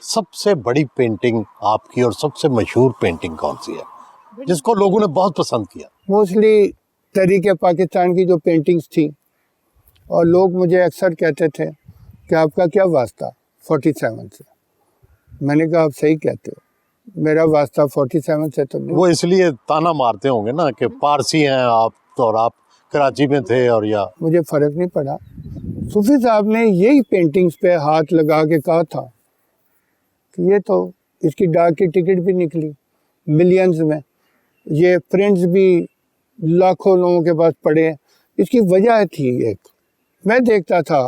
سب سے بڑی پینٹنگ آپ کی اور سب سے مشہور پینٹنگ کون سی ہے جس کو لوگوں نے بہت پسند کیا؟ موسٹلی تحریک پاکستان کی جو پینٹنگز تھی، اور لوگ مجھے اکثر کہتے تھے کہ آپ کا کیا واسطہ 47 سے؟ میں نے کہا آپ صحیح کہتے ہو، میرا واسطہ 47 سے تو نہیں۔ وہ اس لیے تانا مارتے ہوں گے نا کہ پارسی ہیں آپ اور آپ کراچی میں تھے، اور یا مجھے فرق نہیں پڑا۔ صوفی صاحب نے یہی پینٹنگز پہ ہاتھ لگا کے کہا تھا کہ یہ تو اس کی ڈاک کی ٹکٹ بھی نکلی ملینز میں، یہ پرنٹس بھی لاکھوں لوگوں کے پاس پڑے۔ اس کی وجہ تھی ایک، میں دیکھتا تھا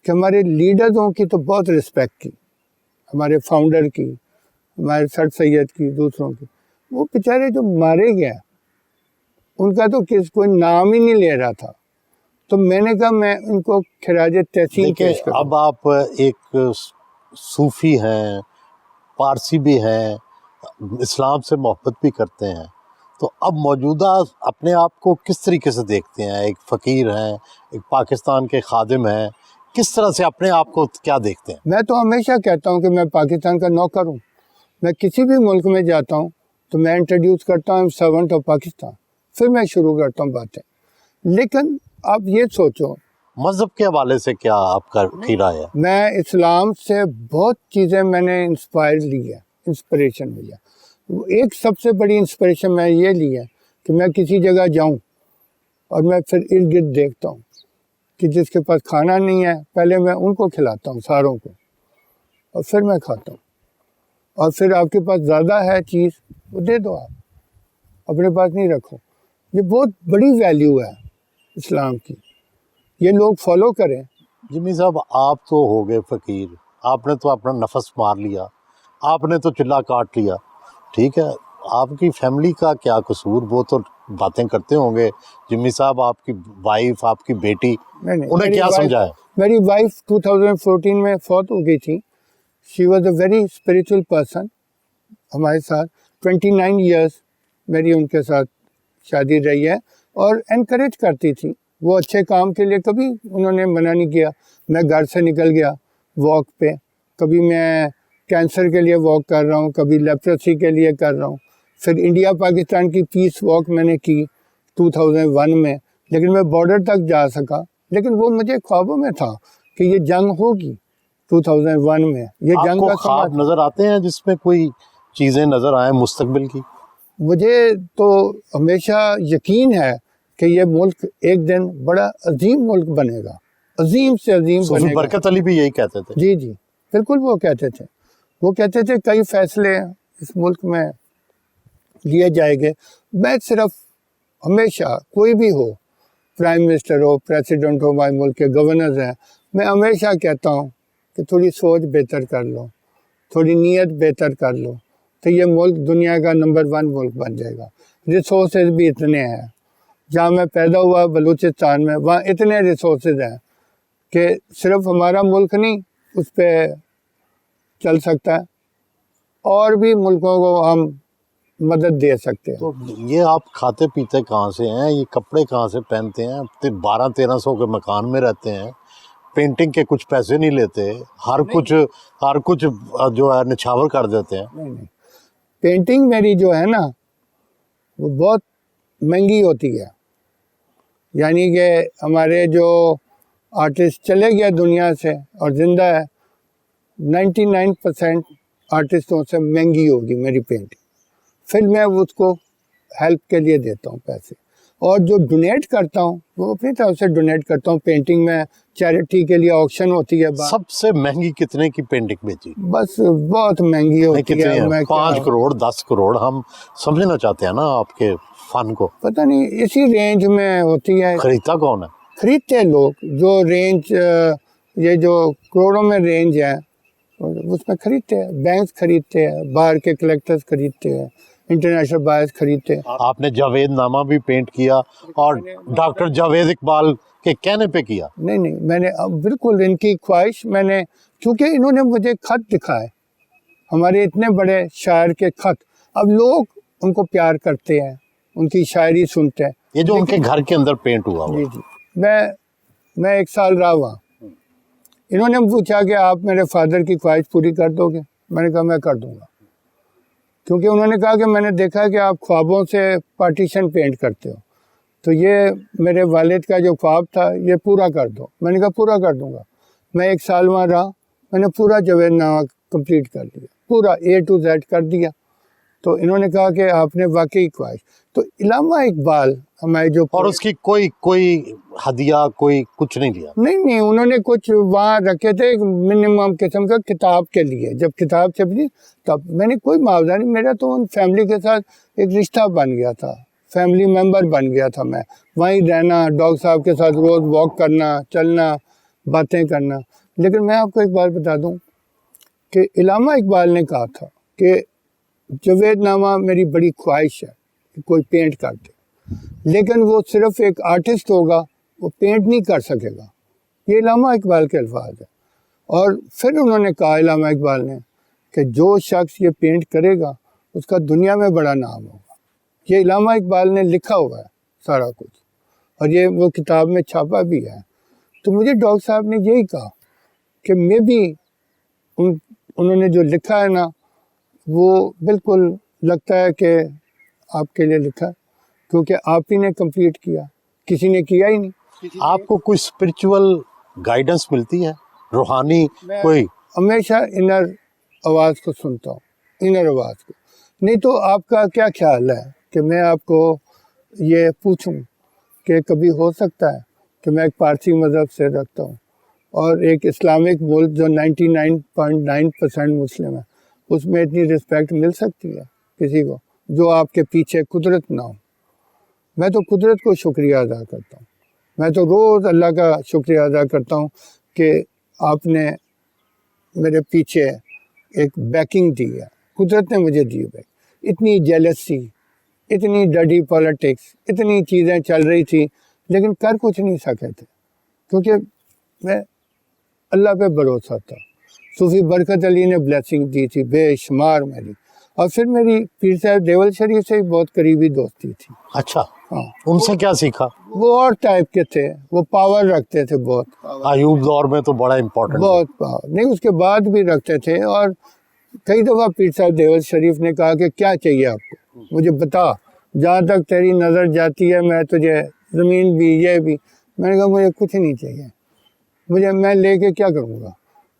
کہ ہمارے لیڈروں کی تو بہت رسپیکٹ کی، ہمارے فاؤنڈر کی، ہمارے سر سید کی، دوسروں کی۔ وہ بیچارے جو مارے گئے ان کا تو کوئی نام ہی نہیں لے رہا تھا، تو میں نے کہا میں ان کو خراج تحسین پیش کروں۔ اب آپ ایک صوفی ہیں، پارسی بھی ہیں، اسلام سے محبت بھی کرتے ہیں، تو اب موجودہ اپنے آپ کو کس طریقے سے دیکھتے ہیں؟ ایک فقیر ہیں، ایک پاکستان کے خادم ہیں، کس طرح سے اپنے آپ کو کیا دیکھتے ہیں؟ میں تو ہمیشہ کہتا ہوں کہ میں پاکستان کا نوکر ہوں۔ میں کسی بھی ملک میں جاتا ہوں تو میں انٹروڈیوس کرتا ہوں سرونٹ آف پاکستان، پھر میں شروع کرتا ہوں باتیں۔ لیکن آپ یہ سوچو، مذہب کے حوالے سے کیا آپ کا خیرہ ہے؟ میں اسلام سے بہت چیزیں میں نے انسپریشن لی ہے۔ ایک سب سے بڑی انسپریشن میں یہ لی ہے کہ میں کسی جگہ جاؤں اور میں پھر ارد گرد دیکھتا ہوں کہ جس کے پاس کھانا نہیں ہے پہلے میں ان کو کھلاتا ہوں ساروں کو، اور پھر میں کھاتا ہوں، اور پھر آپ کے پاس زیادہ ہے چیز وہ دے دو، آپ اپنے پاس نہیں رکھو۔ یہ بہت بڑی ویلیو ہے اسلام کی، یہ لوگ فالو کریں۔ جمی صاحب، آپ تو ہو گئے فقیر، آپ نے تو اپنا نفس مار لیا، آپ نے تو چلہ کاٹ لیا، ٹھیک ہے، آپ کی فیملی کا کیا قصور؟ وہ تو باتیں کرتے ہوں گے، جمی صاحب آپ کی وائف، آپ کی بیٹی، انہیں کیا سمجھایا؟ میری وائف 2014 میں فوت ہو گئی تھی۔ She was a very spiritual person, ہمارے ساتھ 29 ایئرس میری ان کے ساتھ شادی رہی ہے، اور انکریج کرتی تھی وہ اچھے کام کے لیے، کبھی انہوں نے منع نہیں کیا۔ میں گھر سے نکل گیا واک پہ، کبھی میں کینسر کے لیے واک کر رہا ہوں، کبھی لیپروسی کے لیے کر رہا ہوں۔ پھر انڈیا پاکستان کی پیس واک میں نے کی 2001 میں، لیکن میں بارڈر تک جا سکا، لیکن وہ مجھے خوابوں میں تھا کہ یہ جنگ ہوگی 2001 میں۔ یہ آپ جنگ کو کا خواب نظر آتے ہیں جس میں کوئی چیزیں نظر آئیں مستقبل کی؟ مجھے تو ہمیشہ یقین ہے کہ یہ ملک ایک دن بڑا عظیم ملک بنے گا، عظیم سے عظیم صوفی بنے گا۔ برکت علی بھی یہی کہتے تھے۔ جی جی بالکل، وہ کہتے تھے، وہ کہتے تھے کئی فیصلے اس ملک میں لیے جائیں گے۔ میں صرف ہمیشہ کوئی بھی ہو، پرائم منسٹر ہو، پریسیڈنٹ ہو، ہمارے ملک کے گورنرز ہیں، میں ہمیشہ کہتا ہوں کہ تھوڑی سوچ بہتر کر لو، تھوڑی نیت بہتر کر لو، تو یہ ملک دنیا کا نمبر 1 ملک بن جائے گا۔ ریسورسز بھی اتنے ہیں، جہاں میں پیدا ہوا بلوچستان میں، وہاں اتنے ریسورسز ہیں کہ صرف ہمارا ملک نہیں اس پہ چل سکتا ہے، اور بھی ملکوں کو ہم مدد دے سکتے ہیں۔ تو یہ آپ کھاتے پیتے کہاں سے ہیں؟ یہ کپڑے کہاں سے پہنتے ہیں؟ 1200-1300 کے مکان میں رہتے ہیں، پینٹنگ کے کچھ پیسے نہیں لیتے، ہر کچھ جو ہے نچھاور کر دیتے ہیں۔ نہیں، پینٹنگ میری جو ہے نا وہ بہت مہنگی ہوتی ہے، یعنی کہ ہمارے جو آرٹسٹ چلے گئے دنیا سے اور زندہ ہے، 99% آرٹسٹوں سے مہنگی ہوگی میری پینٹنگ۔ پھر میں اس کو ہیلپ کے لیے دیتا ہوں پیسے، اور جو ڈونیٹ کرتا ہوں وہ اپنی طرف سے ڈونیٹ کرتا ہوں۔ پینٹنگ میں چیریٹی کے لیے آکشن ہوتی ہے۔ سب سے مہنگی کتنے کی پینٹنگ بیچی؟ بس بہت مہنگی ہوتی ہے۔ 5 کروڑ 10 کروڑ؟ ہم سمجھنا چاہتے ہیں نا آپ کے فن کو۔ پتہ نہیں اسی رینج میں ہوتی ہے۔ خریدتا کون ہے؟ خریدتے ہیں لوگ، جو رینج یہ جو کروڑوں میں رینج ہے اس میں خریدتے ہیں، بینکس خریدتے ہیں، باہر کے کلیکٹرز خریدتے ہیں، انٹرنیشنل بائرز خریدتے ہیں۔ آپ نے جاوید نامہ بھی پینٹ کیا، اور ڈاکٹر جاوید اقبال کے کہنے پہ کیا؟ نہیں، میں نے بالکل ان کی خواہش، میں نے کیونکہ انہوں نے مجھے خط دکھائے، ہمارے اتنے بڑے شاعر کے خط، اب لوگ ان کو پیار کرتے ہیں، ان کی شاعری سنتے ہیں۔ یہ جو ان کے گھر کے اندر پینٹ ہوا ہوا؟ جی، میں 1 سال رہا وہاں۔ انہوں نے پوچھا کہ آپ میرے فادر کی خواہش پوری کر دو گے؟ میں نے کہا میں کر دوں گا، کیونکہ انہوں نے کہا کہ میں نے دیکھا کہ آپ خوابوں سے پارٹیشن پینٹ کرتے ہو، تو یہ میرے والد کا جو خواب تھا یہ پورا کر دو۔ میں نے کہا پورا کر دوں گا۔ میں 1 سال وہاں رہا، میں نے پورا جاوید نامہ کمپلیٹ کر دیا، پورا A to Z کر دیا۔ تو انہوں نے کہا کہ آپ نے واقعی خواہش۔ تو علامہ اقبال ہمارے جو اور اس کی کوئی ہدیہ کوئی کچھ نہیں لیا؟ نہیں، انہوں نے کچھ وہاں رکھے تھے منیمم قسم کا کتاب کے لیے، جب کتاب چھپی تب میں نے کوئی معاوضہ نہیں، میرا تو ان فیملی کے ساتھ ایک رشتہ بن گیا تھا، فیملی ممبر بن گیا تھا، میں وہیں رہنا، ڈاکٹر صاحب کے ساتھ روز واک کرنا، چلنا، باتیں کرنا۔ لیکن میں آپ کو ایک بات بتا دوں کہ علامہ اقبال نے کہا تھا کہ جاوید نامہ میری بڑی خواہش ہے کہ کوئی پینٹ کر دے، لیکن وہ صرف ایک آرٹسٹ ہوگا، وہ پینٹ نہیں کر سکے گا۔ یہ علامہ اقبال کے الفاظ ہیں۔ اور پھر انہوں نے کہا علامہ اقبال نے کہ جو شخص یہ پینٹ کرے گا اس کا دنیا میں بڑا نام ہوگا۔ یہ علامہ اقبال نے لکھا ہوا ہے سارا کچھ، اور یہ وہ کتاب میں چھاپا بھی ہے۔ تو مجھے ڈاکٹر صاحب نے یہی کہا کہ میں بھی انہوں نے جو لکھا ہے نا وہ بالکل لگتا ہے کہ آپ کے لیے لکھا ہے، کیونکہ آپ ہی نے کمپلیٹ کیا، کسی نے کیا ہی نہیں۔ آپ کو کوئی اسپرچول گائیڈنس ملتی ہے، روحانی کوئی؟ ہمیشہ انر آواز کو سنتا ہوں، انر آواز کو۔ نہیں تو آپ کا کیا خیال ہے کہ میں آپ کو یہ پوچھوں کہ کبھی ہو سکتا ہے کہ میں ایک پارسی مذہب سے رکھتا ہوں اور ایک اسلامک ملک جو 99.9% مسلم ہے، اس میں اتنی رسپیکٹ مل سکتی ہے کسی کو جو آپ کے پیچھے قدرت نہ ہو؟ میں تو قدرت کو شکریہ ادا کرتا ہوں، میں تو روز اللہ کا شکریہ ادا کرتا ہوں کہ آپ نے میرے پیچھے ایک بیکنگ دی ہے، قدرت نے مجھے دی ہے۔ اتنی جیلسی، اتنی ڈرٹی پالیٹکس، اتنی چیزیں چل رہی تھی لیکن کر کچھ نہیں سکے تھے، کیونکہ میں اللہ پہ بھروسہ تھا۔ صوفی برکت علی نے بلیسنگ دی تھی بے شمار میری، اور پھر میری پیر صاحب دیول شریف سے بہت قریبی دوستی تھی۔ اچھا، ہاں، ان سے کیا سیکھا؟ وہ اور ٹائپ کے تھے، وہ پاور رکھتے تھے بہت، ایوب دور میں تو بڑا امپورٹنٹ بہت پاور نہیں، اس کے بعد بھی رکھتے تھے۔ اور کئی دفعہ پیر صاحب دیول شریف نے کہا کہ کیا چاہیے آپ کو، مجھے بتا، جہاں تک تیری نظر جاتی ہے میں تجھے زمین بھی یہ بھی۔ میں نے کہا مجھے کچھ نہیں چاہیے، میں لے کے کیا کروں گا،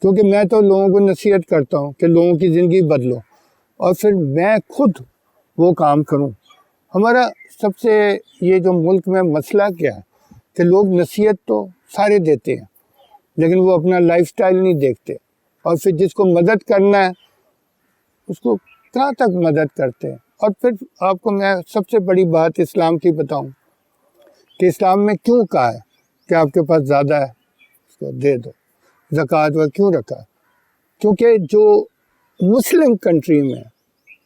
کیونکہ میں تو لوگوں کو نصیحت کرتا ہوں کہ لوگوں کی زندگی بدلو، اور پھر میں خود وہ کام کروں۔ ہمارا سب سے یہ جو ملک میں مسئلہ کیا ہے کہ لوگ نصیحت تو سارے دیتے ہیں لیکن وہ اپنا لائف سٹائل نہیں دیکھتے، اور پھر جس کو مدد کرنا ہے اس کو کہاں تک مدد کرتے ہیں۔ اور پھر آپ کو میں سب سے بڑی بات اسلام کی بتاؤں کہ اسلام میں کیوں کہا ہے کہ آپ کے پاس زیادہ ہے اس کو دے دو، زکوٰۃ وہ کیوں رکھا ہے؟ کیونکہ جو مسلم کنٹری میں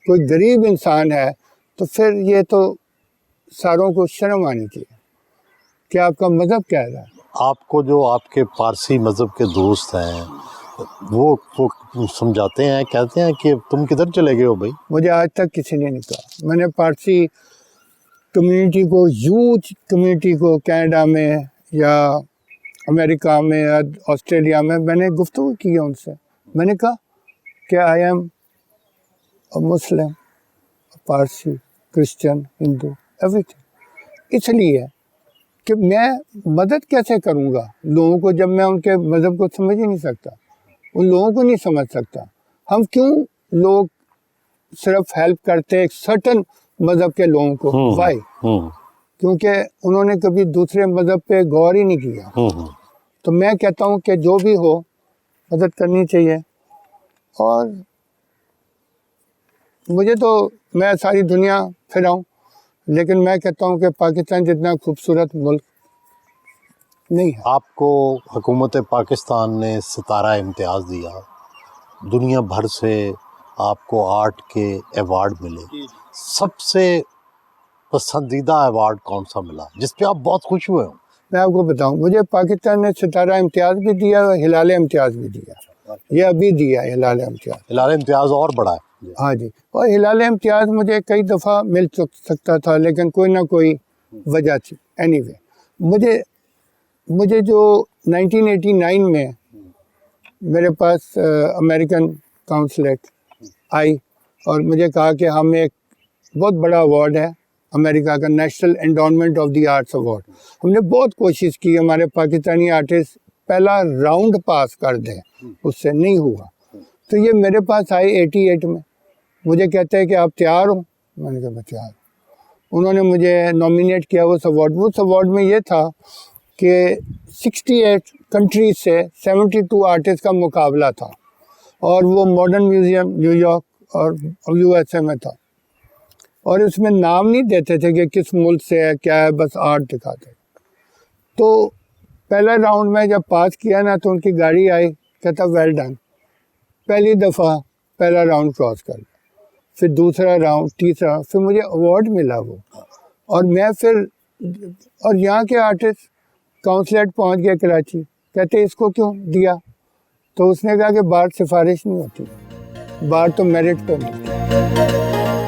کوئی غریب انسان ہے تو پھر یہ تو ساروں کو شرم آنی چاہیے کہ آپ کا مذہب کہہ رہا ہے۔ آپ کو جو آپ کے پارسی مذہب کے دوست ہیں وہ سمجھاتے ہیں، کہتے ہیں کہ تم کدھر چلے گئے ہو بھائی؟ مجھے آج تک کسی نے نہیں کہا۔ میں نے پارسی کمیونٹی کو، یوتھ کمیونٹی کو کینیڈا میں یا امریکہ میں یا آسٹریلیا میں نے گفتگو کی ہے ان سے، میں نے کہا کہ I am Muslim, Parsi, Christian, Hindu, ایوری تھنگ۔ اس لیے کہ میں مدد کیسے کروں گا لوگوں کو جب میں ان کے مذہب کو سمجھ ہی نہیں سکتا، ان لوگوں کو نہیں سمجھ سکتا۔ ہم کیوں لوگ صرف ہیلپ کرتے ایک سرٹن مذہب کے لوگوں کو؟ وائی؟ کیونکہ انہوں نے کبھی دوسرے مذہب پہ غور ہی نہیں کیا۔ تو میں کہتا ہوں کہ جو بھی ہو مدد کرنی چاہیے۔ اور مجھے تو، میں ساری دنیا پھراؤں لیکن میں کہتا ہوں کہ پاکستان جتنا خوبصورت ملک نہیں ہے۔ آپ کو حکومت پاکستان نے ستارہ امتیاز دیا، دنیا بھر سے آپ کو آرٹ کے ایوارڈ ملے، سب سے پسندیدہ ایوارڈ کون سا ملا جس پہ آپ بہت خوش ہوئے ہوں؟ میں آپ کو بتاؤں، مجھے پاکستان نے ستارہ امتیاز بھی دیا اور ہلال امتیاز بھی دیا، یہ ابھی دیا ہے ہلال امتیاز۔ ہلال امتیاز اور بڑا ہے۔ ہاں جی، اور ہلال امتیاز مجھے کئی دفعہ مل سکتا تھا لیکن کوئی نہ کوئی وجہ تھی۔ اینی وے مجھے جو 1989 میں میرے پاس امریکن کاؤنسلیٹ آئی اور مجھے کہا کہ ہم ایک بہت بڑا ایوارڈ ہے امریکہ کا، national endowment of the arts award, ہم نے بہت کوشش کی ہمارے پاکستانی آرٹسٹ پہلا راؤنڈ پاس کر دیں، اس سے نہیں ہوا۔ تو یہ میرے پاس آئے 88 میں، مجھے کہتے ہیں کہ آپ تیار ہوں؟ میں نے کہا میں تیار ہوں۔ انہوں نے مجھے نامینیٹ کیا اس ایوارڈ میں یہ تھا کہ 68 کنٹریز سے 72 آرٹسٹ کا مقابلہ تھا، اور وہ ماڈرن میوزیم نیو یارک اور USA میں تھا، اور اس میں نام نہیں دیتے تھے کہ کس ملک سے ہے کیا ہے، بس آرٹ دکھاتے۔ تو پہلا راؤنڈ میں جب پاس کیا نا تو ان کی گاڑی آئی، کہتا ویل ڈن، پہلی دفعہ پہلا راؤنڈ کراس کر گیا، پھر دوسرا راؤنڈ، تیسرا، پھر مجھے ایوارڈ ملا وہ، اور میں پھر اور یہاں کے آرٹسٹ کونسلیٹ پہنچ گئے کراچی، کہتے اس کو کیوں دیا؟ تو اس نے کہا کہ باہر سفارش نہیں ہوتی، باہر تو میرٹ پہ ملتی۔